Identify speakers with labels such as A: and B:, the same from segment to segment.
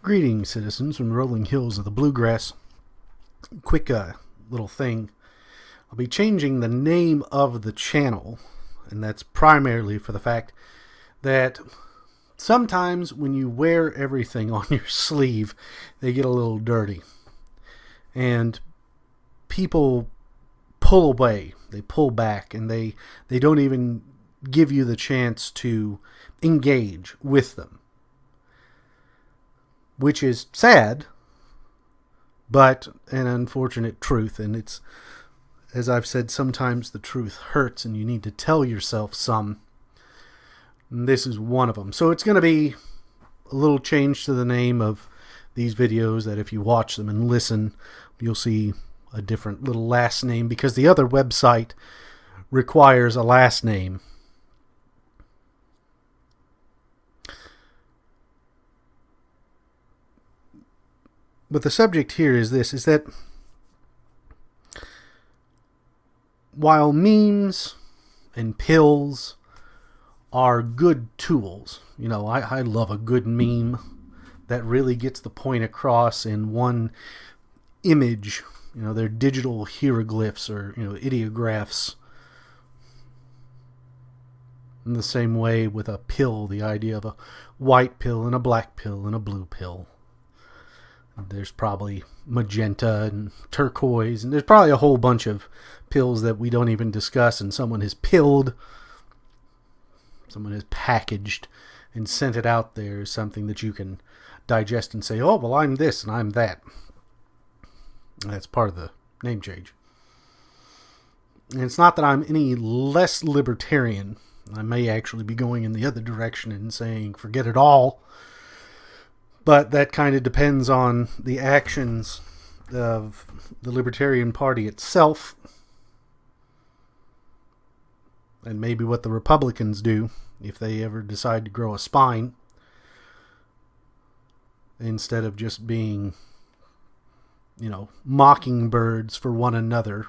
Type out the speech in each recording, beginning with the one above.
A: Greetings, citizens from the rolling hills of the bluegrass. Quick little thing. I'll be changing the name of the channel, and that's primarily for the fact that sometimes when you wear everything on your sleeve, they get a little dirty. And people pull away, they pull back, and they don't even give you the chance to engage with them. Which is sad, but an unfortunate truth. And it's, as I've said, sometimes the truth hurts and you need to tell yourself some. And this is one of them. So it's going to be a little change to the name of these videos, that if you watch them and listen, you'll see a different little last name, because the other website requires a last name. But the subject here is this, is that while memes and pills are good tools, you know, I love a good meme that really gets the point across in one image. You know, they're digital hieroglyphs or, you know, ideographs. In the same way with a pill, the idea of a white pill and a black pill and a blue pill. There's probably magenta and turquoise, and there's probably a whole bunch of pills that we don't even discuss, and someone has pilled, someone has packaged and sent it out there as something that you can digest and say, oh, well, I'm this and I'm that. And that's part of the name change. And it's not that I'm any less libertarian. I may actually be going in the other direction and saying, forget it all. But that kind of depends on the actions of the Libertarian Party itself, and maybe what the Republicans do if they ever decide to grow a spine, instead of just being, you know, mockingbirds for one another.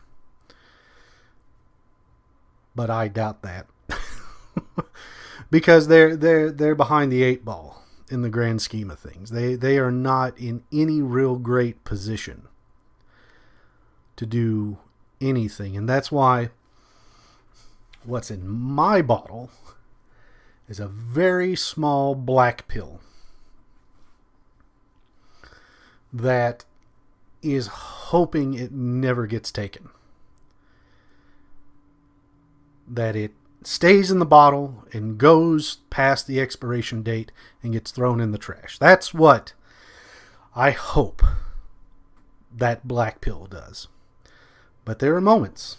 A: But I doubt that. Because they're behind the eight ball. In the grand scheme of things, they are not in any real great position to do anything. And that's why what's in my bottle is a very small black pill that is hoping it never gets taken, that it stays in the bottle and goes past the expiration date and gets thrown in the trash. That's what I hope that black pill does. But there are moments,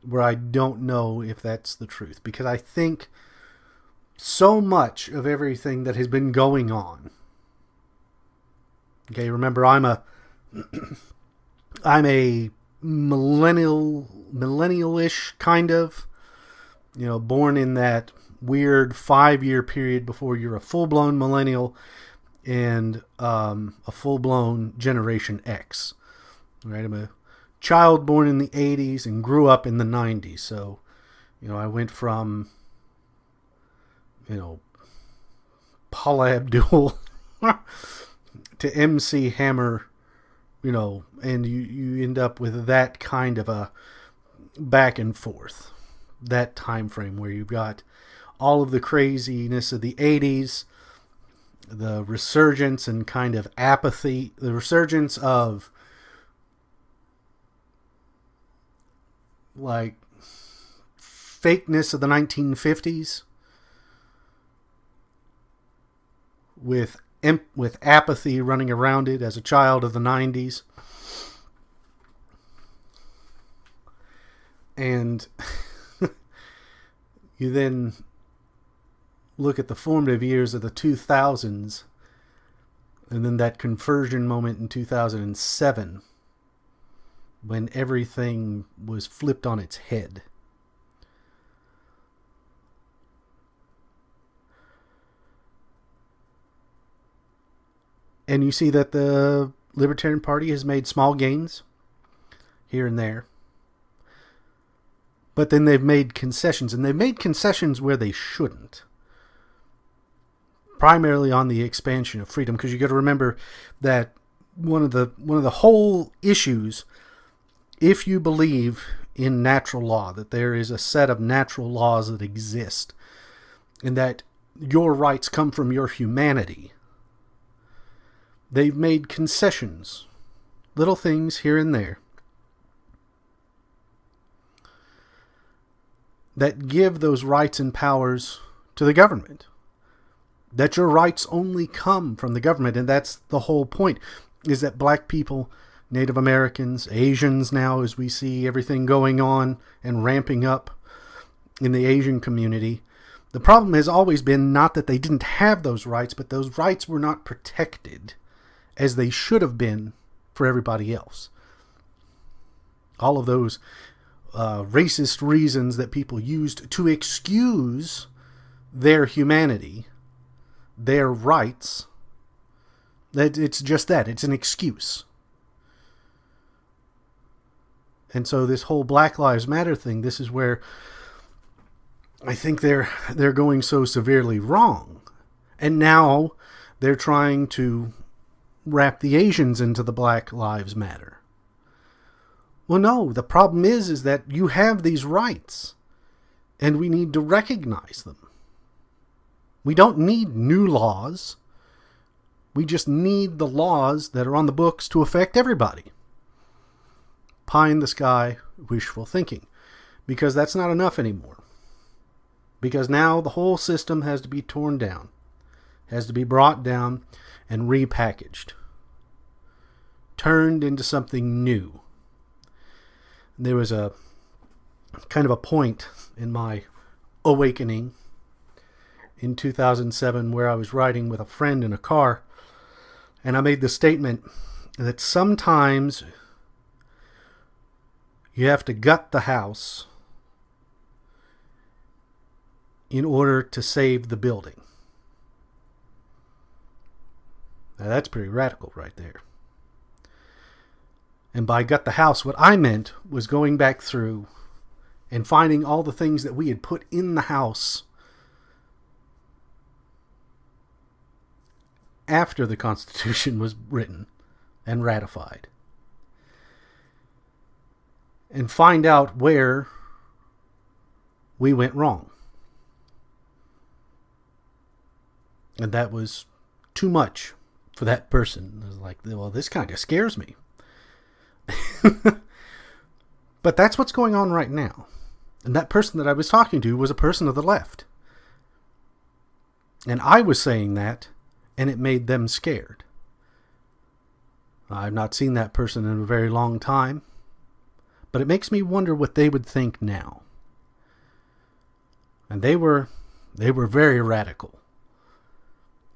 A: where I don't know if that's the truth, because I think so much of everything that has been going on. Okay, remember, I'm a millennial-ish kind of, you know, born in that weird 5-year period before you're a full-blown millennial and a full-blown Generation X. Right? I'm a child born in the 80s and grew up in the 90s. So, you know, I went from, you know, Paula Abdul to MC Hammer. You know, and you end up with that kind of a back and forth, that time frame where you've got all of the craziness of the 80s, the resurgence and kind of apathy, the resurgence of like fakeness of the 1950s with apathy running around it as a child of the 90s. And you then look at the formative years of the 2000s, and then that conversion moment in 2007 when everything was flipped on its head. And you see that the Libertarian Party has made small gains here and there. But then they've made concessions, and they've made concessions where they shouldn't. primarily on the expansion of freedom, because you got to remember that one of the whole issues, if you believe in natural law, that there is a set of natural laws that exist, and that your rights come from your humanity, they've made concessions, little things here and there, that give those rights and powers to the government. That your rights only come from the government, and that's the whole point, is that black people, Native Americans, Asians now, as we see everything going on and ramping up in the Asian community, the problem has always been not that they didn't have those rights, but those rights were not protected as they should have been for everybody else. All of those racist reasons that people used to excuse their humanity, their rights, it's just that. It's an excuse. And so this whole Black Lives Matter thing, this is where I think they're going so severely wrong. And now they're trying to wrap the Asians into the Black Lives Matter. Well, no, the problem is that you have these rights, and we need to recognize them. We don't need new laws. We just need the laws that are on the books to affect everybody. Pie in the sky, wishful thinking. Because that's not enough anymore. Because now the whole system has to be torn down. Has to be brought down and repackaged. Turned into something new. There was a kind of a point in my awakening in 2007 where I was riding with a friend in a car, and I made the statement that sometimes you have to gut the house in order to save the building. Now that's pretty radical right there. And by gut the house, what I meant was going back through and finding all the things that we had put in the house after the Constitution was written and ratified. And find out where we went wrong. And that was too much for that person. I was like, well, this kind of scares me. But that's what's going on right now. And that person that I was talking to was a person of the left. And I was saying that, and it made them scared. I've not seen that person in a very long time, but it makes me wonder what they would think now. And they were very radical.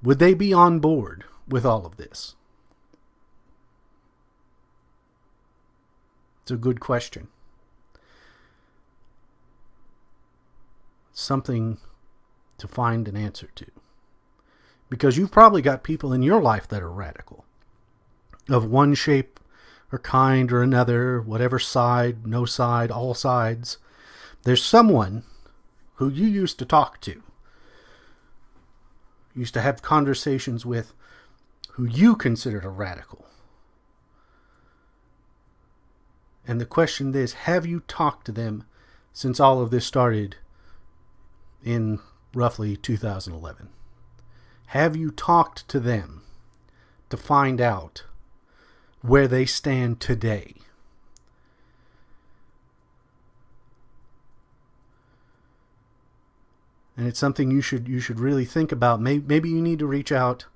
A: Would they be on board with all of this? It's a good question. Something to find an answer to. Because you've probably got people in your life that are radical. Of one shape or kind or another, whatever side, no side, all sides. There's someone who you used to talk to, used to have conversations with, who you considered a radical. And the question is, have you talked to them since all of this started in roughly 2011? Have you talked to them to find out where they stand today? And it's something you should really think about. Maybe you need to reach out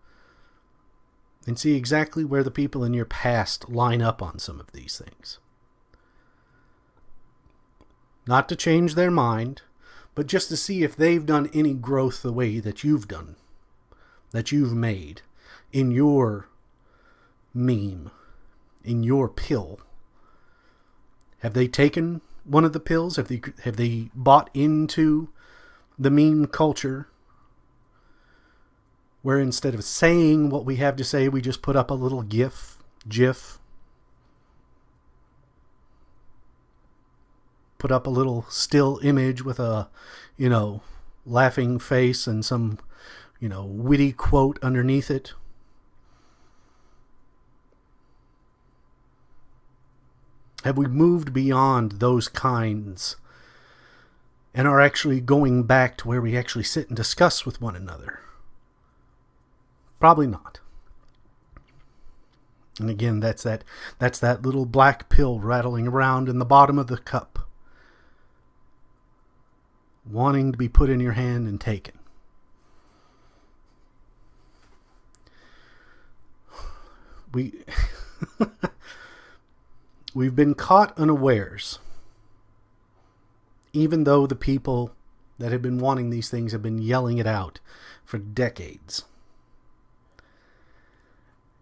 A: and see exactly where the people in your past line up on some of these things. Not to change their mind, but just to see if they've done any growth the way that you've done, that you've made in your meme, in your pill. Have they taken one of the pills? Have they bought into the meme culture, where instead of saying what we have to say, we just put up a little GIF, put up a little still image with a, laughing face and some, witty quote underneath it. Have we moved beyond those kinds and are actually going back to where we actually sit and discuss with one another? Probably not. And again, that's that little black pill rattling around in the bottom of the cup, wanting to be put in your hand and taken. We've been caught unawares, even though the people that have been wanting these things have been yelling it out for decades.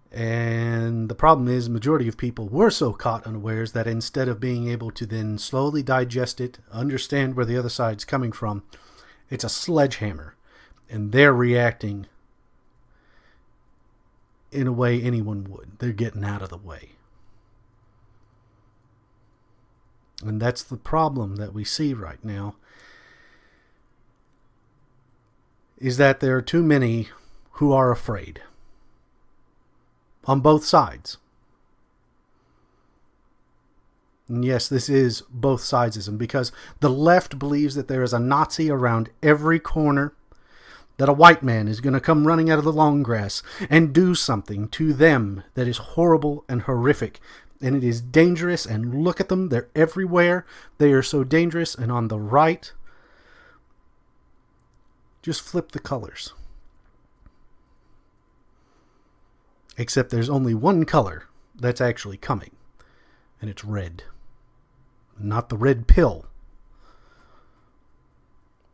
A: And the problem is, majority of people were so caught unawares that instead of being able to then slowly digest it, understand where the other side's coming from, it's a sledgehammer. And they're reacting in a way anyone would. They're getting out of the way. And that's the problem that we see right now, is that there are too many who are afraid. On both sides. And yes, this is both sidesism, because the left believes that there is a Nazi around every corner, that a white man is going to come running out of the long grass and do something to them that is horrible and horrific. And it is dangerous, and look at them, they're everywhere. They are so dangerous. And on the right, just flip the colors. Except there's only one color that's actually coming, and it's red. Not the red pill,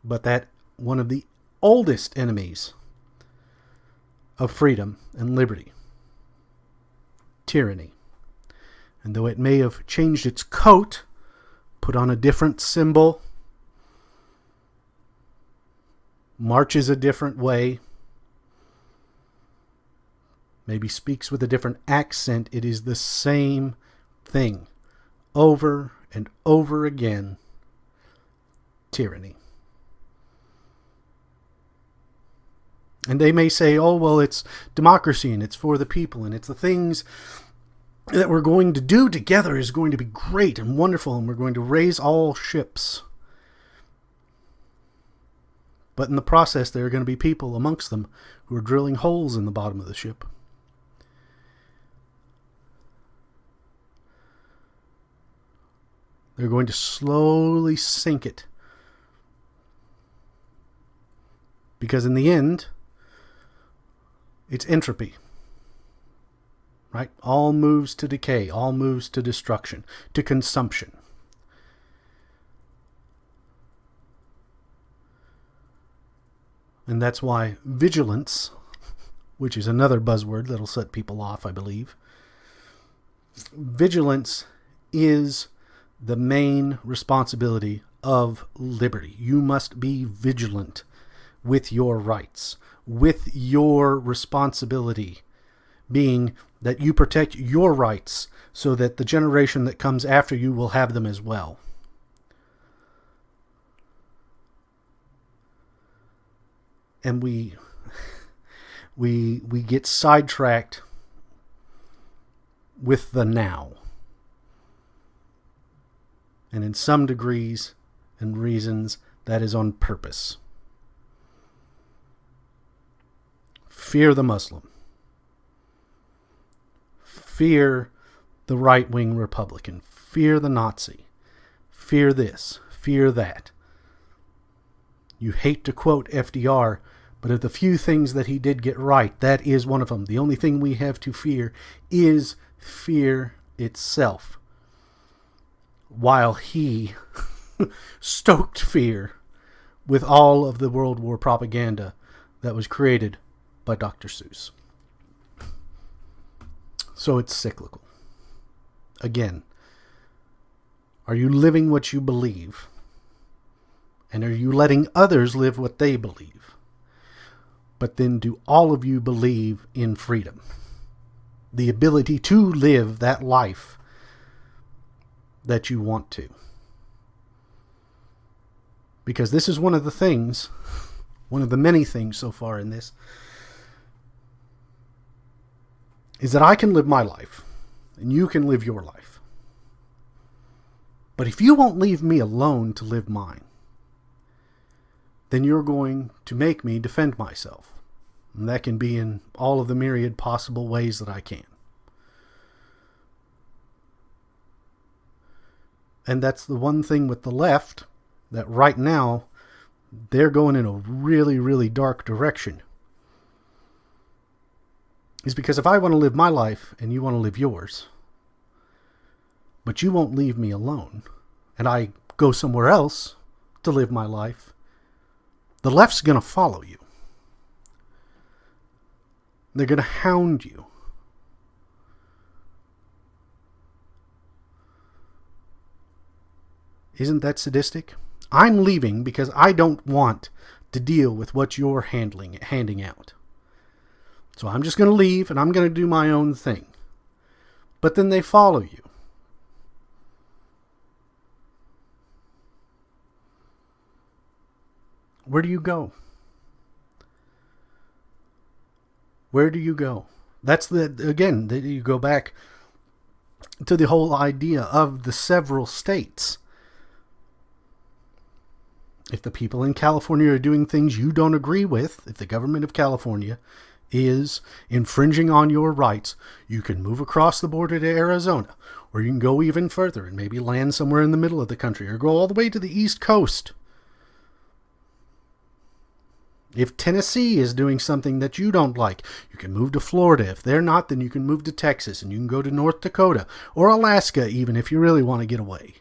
A: but that one of the oldest enemies of freedom and liberty, tyranny. And though it may have changed its coat, put on a different symbol, marches a different way, maybe speaks with a different accent, it is the same thing over and over again. Tyranny. And they may say, oh, well, it's democracy and it's for the people and it's the things that we're going to do together is going to be great and wonderful, and we're going to raise all ships. But in the process, there are going to be people amongst them who are drilling holes in the bottom of the ship. They're going to slowly sink it. Because in the end, it's entropy. Right? All moves to decay. All moves to destruction. To consumption. And that's why vigilance, which is another buzzword that'll set people off, I believe. Vigilance is the main responsibility of liberty. You must be vigilant with your rights, with your responsibility being that you protect your rights so that the generation that comes after you will have them as well. And we get sidetracked with the now. And in some degrees and reasons, that is on purpose. Fear the Muslim. Fear the right-wing Republican. Fear the Nazi. Fear this. Fear that. You hate to quote FDR, but of the few things that he did get right, that is one of them. The only thing we have to fear is fear itself. While he stoked fear with all of the World War propaganda that was created by Dr. Seuss. So it's cyclical. Again, are you living what you believe? And are you letting others live what they believe? But then do all of you believe in freedom? The ability to live that life that you want to. Because this is one of the things one of the many things so far in this, is that I can live my life and you can live your life. But if you won't leave me alone to live mine, then you're going to make me defend myself. And that can be in all of the myriad possible ways that I can. And that's the one thing with the left, that right now, they're going in a really, really dark direction. Is because if I want to live my life and you want to live yours, but you won't leave me alone, and I go somewhere else to live my life, the left's going to follow you. They're going to hound you. Isn't that sadistic? I'm leaving because I don't want to deal with what you're handing out. So I'm just going to leave and I'm going to do my own thing. But then they follow you. Where do you go? Where do you go? That's again, you go back to the whole idea of the several states. If the people in California are doing things you don't agree with, if the government of California is infringing on your rights, you can move across the border to Arizona, or you can go even further and maybe land somewhere in the middle of the country, or go all the way to the East Coast. If Tennessee is doing something that you don't like, you can move to Florida. If they're not, then you can move to Texas, and you can go to North Dakota or Alaska even if you really want to get away.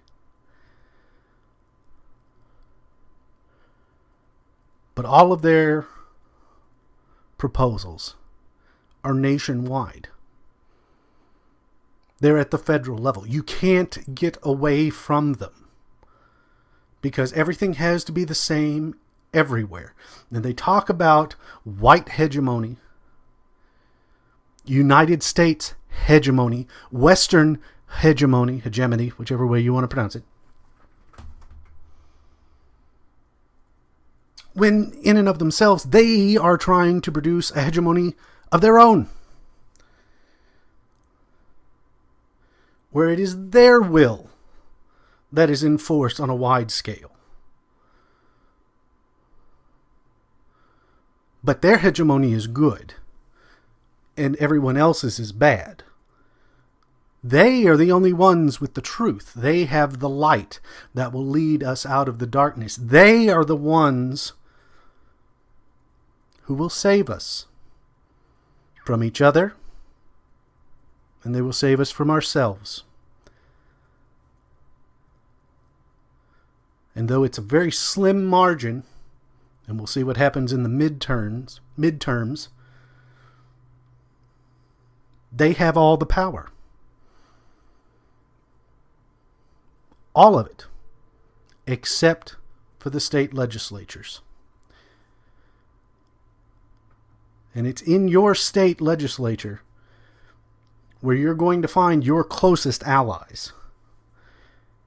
A: But all of their proposals are nationwide. They're at the federal level. You can't get away from them because everything has to be the same everywhere. And they talk about white hegemony, United States hegemony, Western hegemony, whichever way you want to pronounce it. When in and of themselves, they are trying to produce a hegemony of their own, where it is their will that is enforced on a wide scale. But their hegemony is good, and everyone else's is bad. They are the only ones with the truth. They have the light that will lead us out of the darkness. They are the ones who will save us from each other, and they will save us from ourselves. And though it's a very slim margin, and we'll see what happens in the midterms, they have all the power. All of it, except for the state legislatures. And it's in your state legislature where you're going to find your closest allies.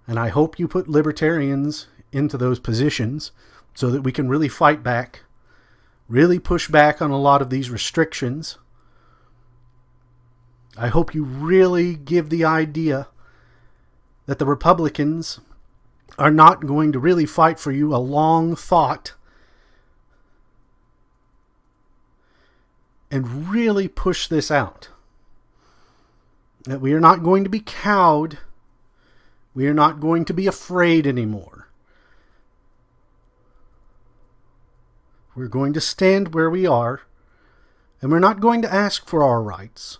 A: And I hope you put libertarians into those positions so that we can really fight back, really push back on a lot of these restrictions. I hope you really give the idea that the Republicans are not going to really fight for you a long thought and really push this out. That we are not going to be cowed. We are not going to be afraid anymore. We're going to stand where we are, and we're not going to ask for our rights.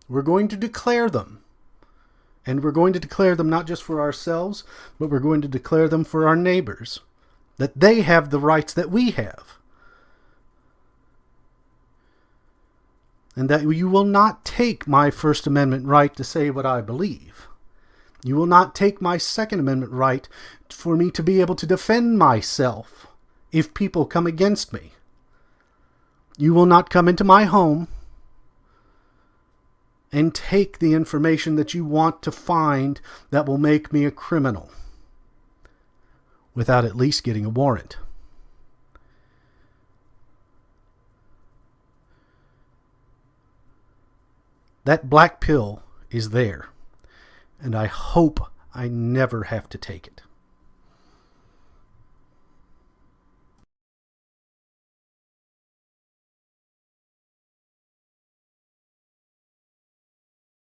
A: We're going to declare them. And we're going to declare them not just for ourselves, but we're going to declare them for our neighbors. That they have the rights that we have. And that you will not take my First Amendment right to say what I believe. You will not take my Second Amendment right for me to be able to defend myself if people come against me. You will not come into my home and take the information that you want to find that will make me a criminal without at least getting a warrant. That black pill is there, and I hope I never have to take it.